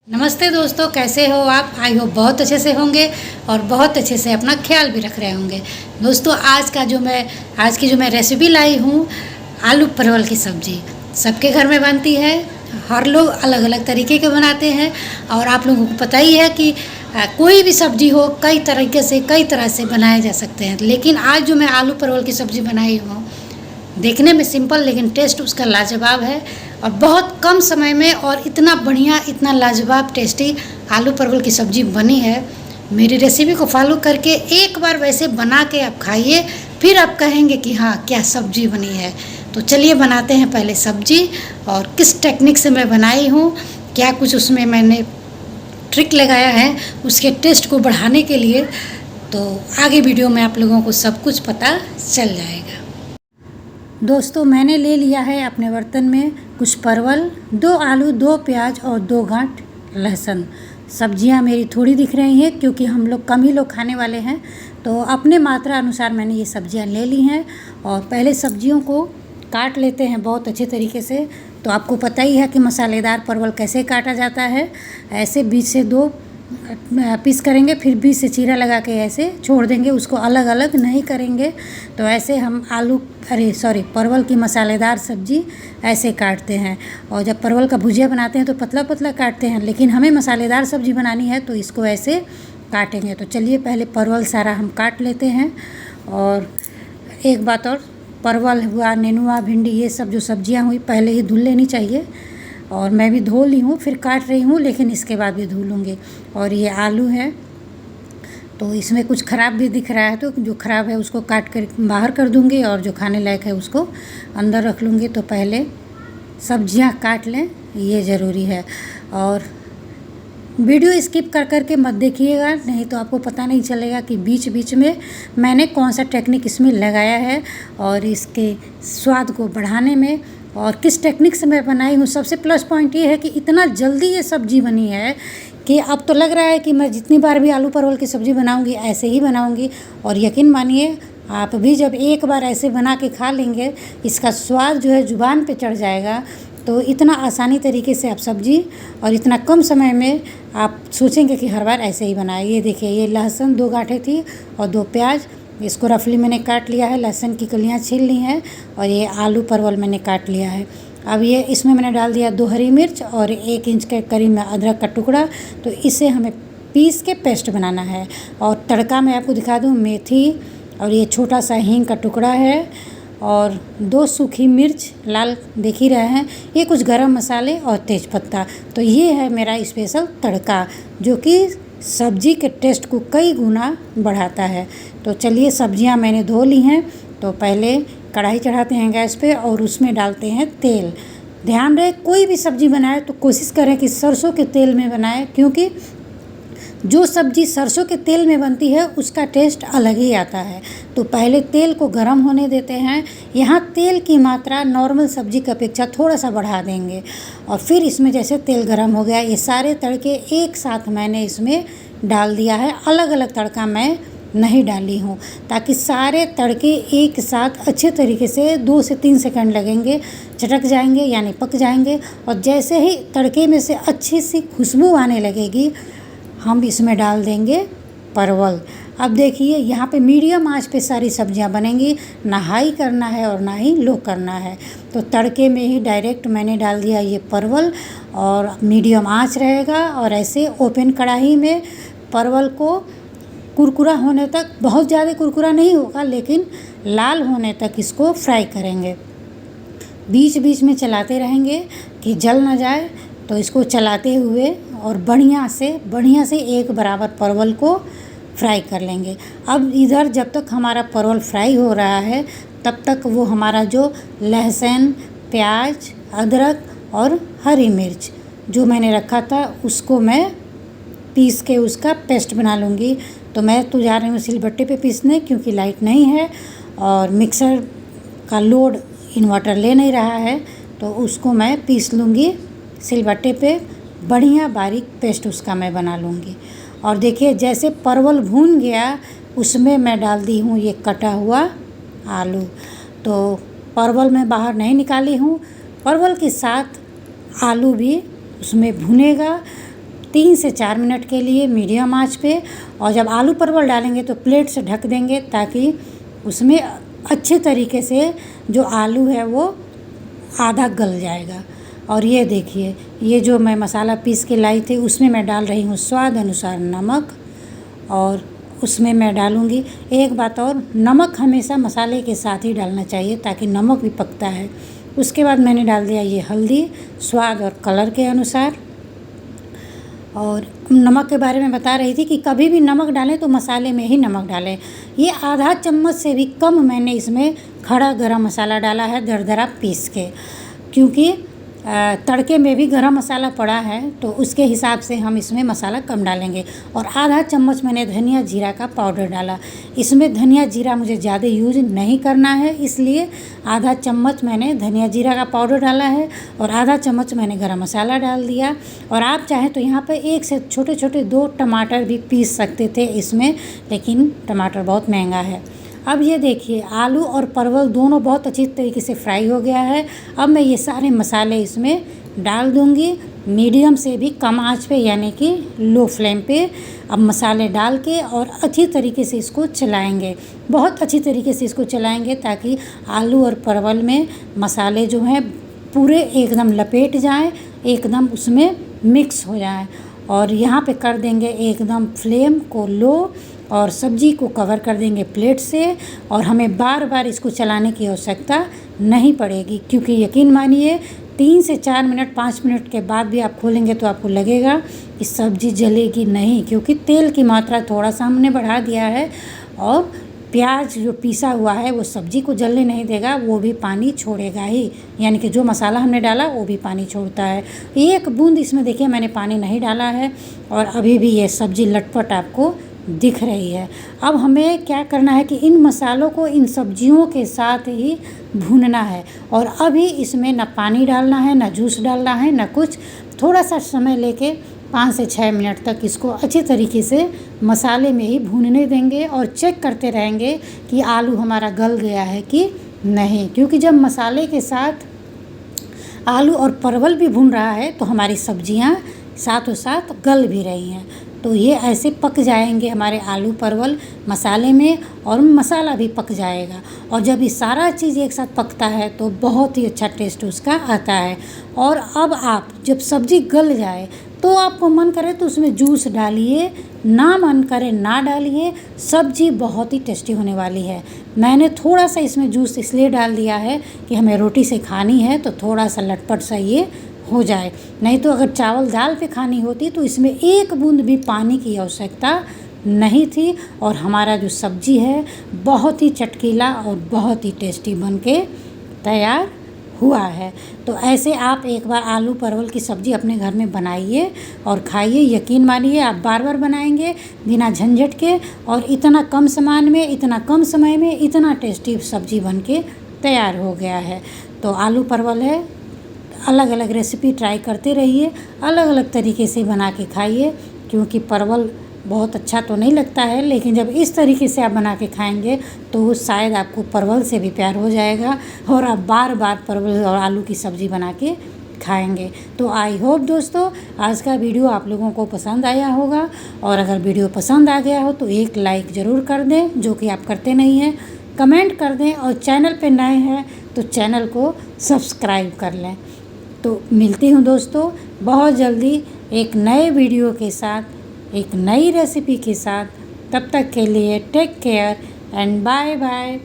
नमस्ते दोस्तों, कैसे हो आप? आई होप बहुत अच्छे से होंगे और बहुत अच्छे से अपना ख्याल भी रख रहे होंगे। दोस्तों, आज की जो मैं रेसिपी लाई हूँ, आलू परवल की सब्ज़ी सबके घर में बनती है। हर लोग अलग अलग तरीके के बनाते हैं और आप लोगों को पता ही है कि कोई भी सब्ज़ी हो कई तरीके से कई तरह से बनाए जा सकते हैं। लेकिन आज जो मैं आलू परवल की सब्ज़ी बनाई हूँ, देखने में सिंपल लेकिन टेस्ट उसका लाजवाब है और बहुत कम समय में और इतना बढ़िया, इतना लाजवाब टेस्टी आलू परवल की सब्ज़ी बनी है। मेरी रेसिपी को फॉलो करके एक बार वैसे बना के आप खाइए, फिर आप कहेंगे कि हाँ, क्या सब्ज़ी बनी है। तो चलिए बनाते हैं पहले सब्ज़ी, और किस टेक्निक से मैं बनाई हूँ, क्या कुछ उसमें मैंने ट्रिक लगाया है उसके टेस्ट को बढ़ाने के लिए। तो आगे वीडियो में आप लोगों को सब कुछ पता चल जाएगा। दोस्तों, मैंने ले लिया है अपने बर्तन में कुछ परवल, 2 आलू, 2 प्याज और 2 गांठ लहसुन। सब्जियां मेरी थोड़ी दिख रही हैं क्योंकि हम लोग कम ही लोग खाने वाले हैं, तो अपने मात्रा अनुसार मैंने ये सब्जियां ले ली हैं। और पहले सब्जियों को काट लेते हैं बहुत अच्छे तरीके से। तो आपको पता ही है कि मसालेदार परवल कैसे काटा जाता है। ऐसे बीच से 2 पीस करेंगे, फिर बीच से चीरा लगा के ऐसे छोड़ देंगे, उसको अलग अलग नहीं करेंगे। तो ऐसे हम परवल की मसालेदार सब्ज़ी ऐसे काटते हैं। और जब परवल का भुजिया बनाते हैं तो पतला पतला काटते हैं, लेकिन हमें मसालेदार सब्ज़ी बनानी है तो इसको ऐसे काटेंगे। तो चलिए पहले परवल सारा हम काट लेते हैं। और एक बात और, परवल हुआ, नेनुआ, भिंडी, ये सब जो सब्जियां हुई पहले ही धुल लेनी चाहिए। और मैं भी धो ली हूँ, फिर काट रही हूँ, लेकिन इसके बाद भी धुल लूँगी। और ये आलू है, तो इसमें कुछ ख़राब भी दिख रहा है, तो जो ख़राब है उसको काट कर बाहर कर दूँगी और जो खाने लायक है उसको अंदर रख लूँगी। तो पहले सब्जियां काट लें, ये ज़रूरी है। और वीडियो स्किप कर कर के मत देखिएगा, नहीं तो आपको पता नहीं चलेगा कि बीच बीच में मैंने कौन सा टेक्निक इसमें लगाया है और इसके स्वाद को बढ़ाने में, और किस टेक्निक से मैं बनाई हूँ। सबसे प्लस पॉइंट ये है कि इतना जल्दी ये सब्ज़ी बनी है कि अब तो लग रहा है कि मैं जितनी बार भी आलू परवल की सब्ज़ी बनाऊँगी ऐसे ही बनाऊँगी। और यकीन मानिए, आप भी जब एक बार ऐसे बना के खा लेंगे, इसका स्वाद जो है ज़ुबान पे चढ़ जाएगा। तो इतना आसानी तरीके से आप सब्ज़ी और इतना कम समय में आप सोचेंगे कि हर बार ऐसे ही बनाए। ये देखिए, ये लहसुन 2 गांठें थी और 2 प्याज, इसको रफली मैंने काट लिया है। लहसुन की कलियां छील ली हैं। और ये आलू परवल मैंने काट लिया है। अब ये इसमें मैंने डाल दिया 2 हरी मिर्च और 1 इंच के करीब में अदरक का टुकड़ा। तो इसे हमें पीस के पेस्ट बनाना है। और तड़का मैं आपको दिखा दूँ, मेथी और ये छोटा सा हींग का टुकड़ा है और 2 सूखी मिर्च लाल देख ही रहे हैं, ये कुछ गरम मसाले और तेज़पत्ता। तो ये है मेरा स्पेशल तड़का, जो कि सब्ज़ी के टेस्ट को कई गुना बढ़ाता है। तो चलिए, सब्जियां मैंने धो ली हैं। तो पहले कढ़ाई चढ़ाते हैं गैस पे और उसमें डालते हैं तेल। ध्यान रहे, कोई भी सब्ज़ी बनाए तो कोशिश करें कि सरसों के तेल में बनाएं, क्योंकि जो सब्ज़ी सरसों के तेल में बनती है उसका टेस्ट अलग ही आता है। तो पहले तेल को गर्म होने देते हैं। यहाँ तेल की मात्रा नॉर्मल सब्ज़ी की अपेक्षा थोड़ा सा बढ़ा देंगे। और फिर इसमें जैसे तेल गर्म हो गया, ये सारे तड़के एक साथ मैंने इसमें डाल दिया है। अलग अलग तड़का मैं नहीं डाली हूँ, ताकि सारे तड़के एक साथ अच्छे तरीके से 2 से 3 सेकंड लगेंगे, चटक जाएंगे यानी पक जाएंगे। और जैसे ही तड़के में से अच्छी सी खुशबू आने लगेगी, हम इसमें डाल देंगे परवल। अब देखिए, यहाँ पे मीडियम आंच पे सारी सब्जियां बनेंगी, ना हाई करना है और ना ही लो करना है। तो तड़के में ही डायरेक्ट मैंने डाल दिया ये परवल और मीडियम आंच रहेगा। और ऐसे ओपन कढ़ाई में परवल को कुरकुरा होने तक, बहुत ज़्यादा कुरकुरा नहीं होगा लेकिन लाल होने तक इसको फ्राई करेंगे। बीच बीच में चलाते रहेंगे कि जल ना जाए। तो इसको चलाते हुए और बढ़िया से एक बराबर परवल को फ्राई कर लेंगे। अब इधर जब तक हमारा परवल फ्राई हो रहा है, तब तक वो हमारा जो लहसुन, प्याज, अदरक और हरी मिर्च जो मैंने रखा था, उसको मैं पीस के उसका पेस्ट बना लूँगी। तो मैं तो जा रही हूँ सिलबट्टे पे पीसने, क्योंकि लाइट नहीं है और मिक्सर का लोड इन्वर्टर ले नहीं रहा है। तो उसको मैं पीस लूँगी सिलबट्टे पे, बढ़िया बारीक पेस्ट उसका मैं बना लूँगी। और देखिए, जैसे परवल भून गया, उसमें मैं डाल दी हूँ ये कटा हुआ आलू। तो परवल मैं बाहर नहीं निकाली हूँ, परवल के साथ आलू भी उसमें भुनेगा। 3 से 4 मिनट के लिए मीडियम आंच पे। और जब आलू परवल डालेंगे तो प्लेट से ढक देंगे ताकि उसमें अच्छे तरीके से जो आलू है वो आधा गल जाएगा। और ये देखिए, ये जो मैं मसाला पीस के लाई थी उसमें मैं डाल रही हूँ स्वाद अनुसार नमक, और उसमें मैं डालूँगी एक बात और, नमक हमेशा मसाले के साथ ही डालना चाहिए ताकि नमक भी पकता है। उसके बाद मैंने डाल दिया ये हल्दी स्वाद और कलर के अनुसार। और नमक के बारे में बता रही थी कि कभी भी नमक डालें तो मसाले में ही नमक डालें। ये आधा चम्मच से भी कम मैंने इसमें खड़ा गरम मसाला डाला है दरदरा पीस के, क्योंकि तड़के में भी गरम मसाला पड़ा है तो उसके हिसाब से हम इसमें मसाला कम डालेंगे। और आधा चम्मच मैंने धनिया जीरा का पाउडर डाला। इसमें धनिया जीरा मुझे ज़्यादा यूज नहीं करना है, इसलिए आधा चम्मच मैंने धनिया जीरा का पाउडर डाला है और आधा चम्मच मैंने गरम मसाला डाल दिया। और आप चाहें तो यहाँ पर एक से छोटे छोटे 2 टमाटर भी पीस सकते थे इसमें, लेकिन टमाटर बहुत महंगा है। अब ये देखिए, आलू और परवल दोनों बहुत अच्छी तरीके से फ्राई हो गया है। अब मैं ये सारे मसाले इसमें डाल दूँगी मीडियम से भी कम आंच पे, यानी कि लो फ्लेम पे। अब मसाले डाल के और अच्छी तरीके से इसको चलाएंगे, बहुत अच्छी तरीके से इसको चलाएंगे ताकि आलू और परवल में मसाले जो हैं पूरे एकदम लपेट जाएं, एकदम उसमें मिक्स हो जाएं। और यहाँ पे कर देंगे एकदम फ्लेम को लो और सब्जी को कवर कर देंगे प्लेट से। और हमें बार बार इसको चलाने की आवश्यकता नहीं पड़ेगी, क्योंकि यकीन मानिए 3 से 4 मिनट 5 मिनट के बाद भी आप खोलेंगे तो आपको लगेगा कि सब्ज़ी जलेगी नहीं, क्योंकि तेल की मात्रा थोड़ा सा हमने बढ़ा दिया है। और प्याज जो पीसा हुआ है वो सब्ज़ी को जलने नहीं देगा, वो भी पानी छोड़ेगा ही, यानी कि जो मसाला हमने डाला वो भी पानी छोड़ता है। एक बूंद इसमें देखिए मैंने पानी नहीं डाला है और अभी भी ये सब्ज़ी लटपट आपको दिख रही है। अब हमें क्या करना है कि इन मसालों को इन सब्जियों के साथ ही भूनना है। और अभी इसमें ना पानी डालना है, ना जूस डालना है, ना कुछ। थोड़ा सा समय लेके 5 से 6 मिनट तक इसको अच्छे तरीके से मसाले में ही भूनने देंगे और चेक करते रहेंगे कि आलू हमारा गल गया है कि नहीं, क्योंकि जब मसाले के साथ आलू और परवल भी भून रहा है तो हमारी सब्जियां साथों साथ गल भी रही हैं। तो ये ऐसे पक जाएंगे हमारे आलू परवल मसाले में, और मसाला भी पक जाएगा। और जब ये सारा चीज़ एक साथ पकता है तो बहुत ही अच्छा टेस्ट उसका आता है। और अब आप जब सब्ज़ी गल जाए तो आपको मन करे तो उसमें जूस डालिए, ना मन करे ना डालिए, सब्ज़ी बहुत ही टेस्टी होने वाली है। मैंने थोड़ा सा इसमें जूस इसलिए डाल दिया है कि हमें रोटी से खानी है तो थोड़ा सा लटपट सा ये हो जाए, नहीं तो अगर चावल दाल पे खानी होती तो इसमें एक बूंद भी पानी की आवश्यकता नहीं थी। और हमारा जो सब्ज़ी है बहुत ही चटकीला और बहुत ही टेस्टी बनके तैयार हुआ है। तो ऐसे आप एक बार आलू परवल की सब्ज़ी अपने घर में बनाइए और खाइए। यकीन मानिए आप बार बार बनाएंगे बिना झंझट के, और इतना कम सामान में, इतना कम समय में इतना टेस्टी सब्ज़ी बनके तैयार हो गया है। तो आलू परवल है, अलग अलग रेसिपी ट्राई करते रहिए, अलग अलग तरीके से बना के खाइए, क्योंकि परवल बहुत अच्छा तो नहीं लगता है, लेकिन जब इस तरीके से आप बना के खाएंगे तो शायद आपको परवल से भी प्यार हो जाएगा और आप बार बार परवल और आलू की सब्ज़ी बना के खाएंगे। तो आई होप दोस्तों आज का वीडियो आप लोगों को पसंद आया होगा, और अगर वीडियो पसंद आ गया हो तो एक लाइक ज़रूर कर दें, जो कि आप करते नहीं हैं। कमेंट कर दें, और चैनल पे नए हैं तो चैनल को सब्सक्राइब कर लें। तो मिलती हूँ दोस्तों बहुत जल्दी एक नए वीडियो के साथ, एक नई रेसिपी के साथ। तब तक के लिए take care and bye bye.